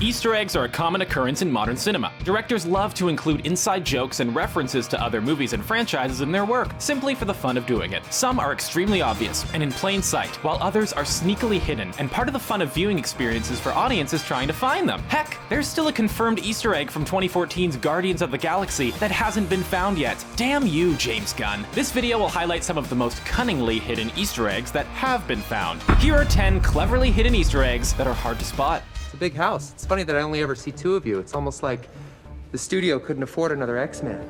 Easter eggs are a common occurrence in modern cinema. Directors love to include inside jokes and references to other movies and franchises in their work, simply for the fun of doing it. Some are extremely obvious and in plain sight, while others are sneakily hidden, and part of the fun of viewing experiences for audiences trying to find them. Heck, there's still a confirmed Easter egg from 2014's Guardians of the Galaxy that hasn't been found yet. Damn you, James Gunn. This video will highlight some of the most cunningly hidden Easter eggs that have been found. Here are 10 cleverly hidden Easter eggs that are hard to spot. It's a big house. It's funny that I only ever see two of you. It's almost like the studio couldn't afford another X-Man.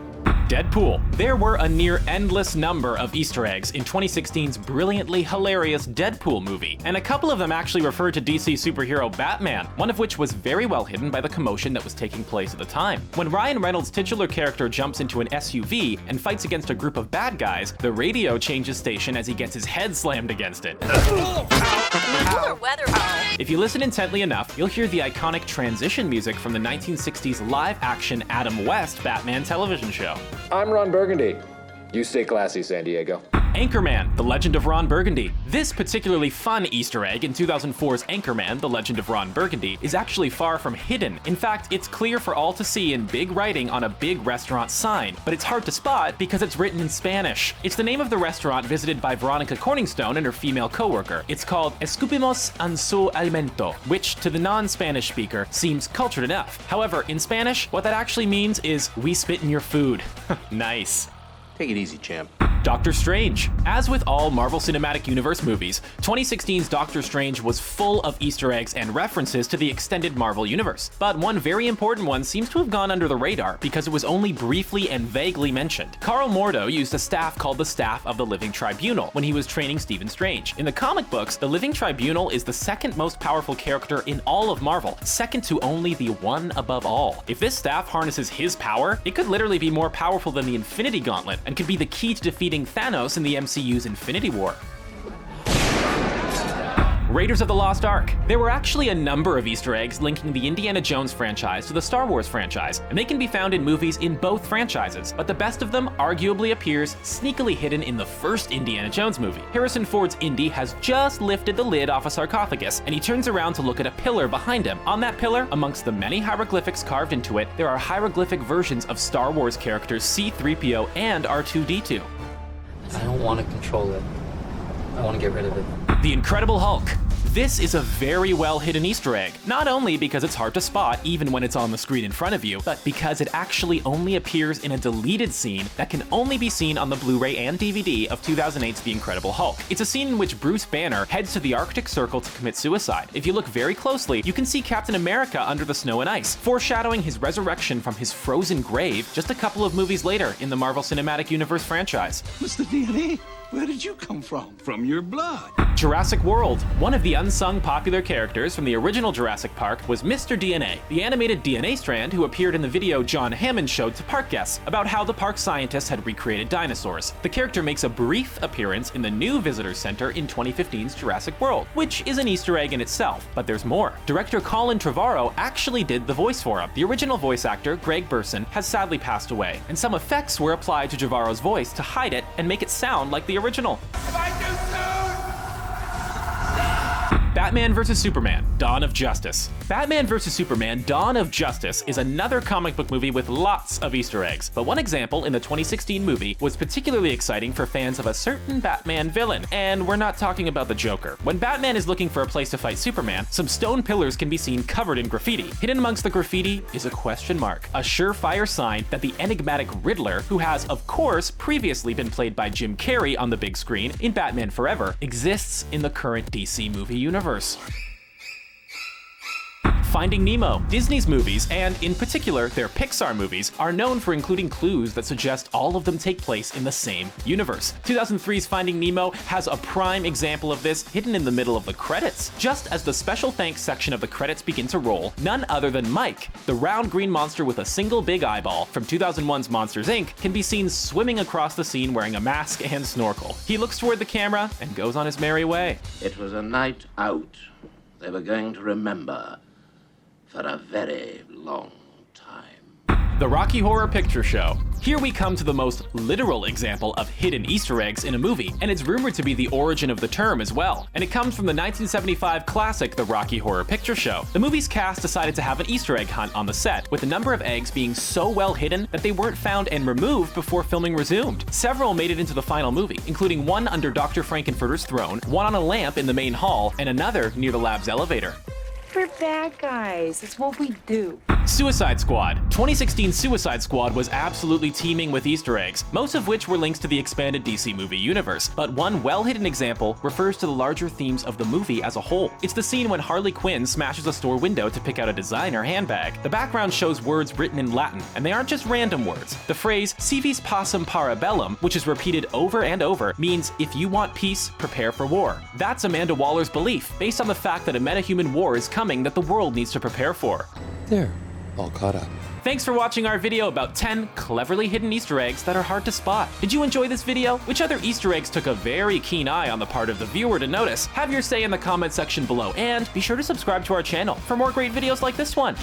Deadpool. There were a near endless number of Easter eggs in 2016's brilliantly hilarious Deadpool movie, and a couple of them actually referred to DC superhero Batman, one of which was very well hidden by the commotion that was taking place at the time. When Ryan Reynolds' titular character jumps into an SUV and fights against a group of bad guys, the radio changes station as he gets his head slammed against it. If you listen intently enough, you'll hear the iconic transition music from the 1960s live-action Adam West Batman television show. I'm Ron Burgundy. You stay classy, San Diego. Anchorman, The Legend of Ron Burgundy. This particularly fun Easter egg in 2004's Anchorman, The Legend of Ron Burgundy, is actually far from hidden. In fact, it's clear for all to see in big writing on a big restaurant sign, but it's hard to spot because it's written in Spanish. It's the name of the restaurant visited by Veronica Corningstone and her female coworker. It's called Escupimos en su alimento, which to the non-Spanish speaker seems cultured enough. However, in Spanish, what that actually means is we spit in your food. Nice. Take it easy, champ. Doctor Strange. As with all Marvel Cinematic Universe movies, 2016's Doctor Strange was full of Easter eggs and references to the extended Marvel Universe. But one very important one seems to have gone under the radar because it was only briefly and vaguely mentioned. Carl Mordo used a staff called the Staff of the Living Tribunal when he was training Stephen Strange. In the comic books, the Living Tribunal is the second most powerful character in all of Marvel, second to only the One Above All. If this staff harnesses his power, it could literally be more powerful than the Infinity Gauntlet and could be the key to defeating Thanos in the MCU's Infinity War. Raiders of the Lost Ark. There were actually a number of Easter eggs linking the Indiana Jones franchise to the Star Wars franchise, and they can be found in movies in both franchises, but the best of them arguably appears sneakily hidden in the first Indiana Jones movie. Harrison Ford's Indy has just lifted the lid off a sarcophagus, and he turns around to look at a pillar behind him. On that pillar, amongst the many hieroglyphics carved into it, there are hieroglyphic versions of Star Wars characters C-3PO and R2-D2. I don't want to control it. I want to get rid of it. The Incredible Hulk. This is a very well hidden Easter egg, not only because it's hard to spot even when it's on the screen in front of you, but because it actually only appears in a deleted scene that can only be seen on the Blu-ray and DVD of 2008's The Incredible Hulk. It's a scene in which Bruce Banner heads to the Arctic Circle to commit suicide. If you look very closely, you can see Captain America under the snow and ice, foreshadowing his resurrection from his frozen grave just a couple of movies later in the Marvel Cinematic Universe franchise. Mr. DNA, where did you come from? From your blood. Jurassic World. One of the unsung popular characters from the original Jurassic Park was Mr. DNA, the animated DNA strand who appeared in the video John Hammond showed to park guests about how the park scientists had recreated dinosaurs. The character makes a brief appearance in the new visitor center in 2015's Jurassic World, which is an Easter egg in itself, but there's more. Director Colin Trevorrow actually did the voice for him. The original voice actor, Greg Burson, has sadly passed away, and some effects were applied to Trevorrow's voice to hide it and make it sound like the original. Batman vs. Superman, Dawn of Justice. Batman vs. Superman, Dawn of Justice is another comic book movie with lots of Easter eggs, but one example in the 2016 movie was particularly exciting for fans of a certain Batman villain, and we're not talking about the Joker. When Batman is looking for a place to fight Superman, some stone pillars can be seen covered in graffiti. Hidden amongst the graffiti is a question mark, a surefire sign that the enigmatic Riddler, who has, of course, previously been played by Jim Carrey on the big screen in Batman Forever, exists in the current DC movie universe. Finding Nemo. Disney's movies, and in particular their Pixar movies, are known for including clues that suggest all of them take place in the same universe. 2003's Finding Nemo has a prime example of this hidden in the middle of the credits. Just as the special thanks section of the credits begin to roll, none other than Mike, the round green monster with a single big eyeball from 2001's Monsters, Inc., can be seen swimming across the scene wearing a mask and snorkel. He looks toward the camera and goes on his merry way. It was a night out they were going to remember for a very long time. The Rocky Horror Picture Show. Here we come to the most literal example of hidden Easter eggs in a movie, and it's rumored to be the origin of the term as well. And it comes from the 1975 classic The Rocky Horror Picture Show. The movie's cast decided to have an Easter egg hunt on the set, with a number of eggs being so well hidden that they weren't found and removed before filming resumed. Several made it into the final movie, including one under Dr. Frankenfurter's throne, one on a lamp in the main hall, and another near the lab's elevator. We're bad guys. It's what we do. Suicide Squad. 2016 Suicide Squad was absolutely teeming with Easter eggs, most of which were links to the expanded DC movie universe. But one well-hidden example refers to the larger themes of the movie as a whole. It's the scene when Harley Quinn smashes a store window to pick out a designer handbag. The background shows words written in Latin, and they aren't just random words. The phrase "Si vis pacem para bellum," which is repeated over and over, means if you want peace, prepare for war. That's Amanda Waller's belief, based on the fact that a metahuman war is coming that the world needs to prepare for. There, all caught up. Thanks for watching our video about 10 cleverly hidden Easter eggs that are hard to spot. Did you enjoy this video? Which other Easter eggs took a very keen eye on the part of the viewer to notice? Have your say in the comment section below, and be sure to subscribe to our channel for more great videos like this one.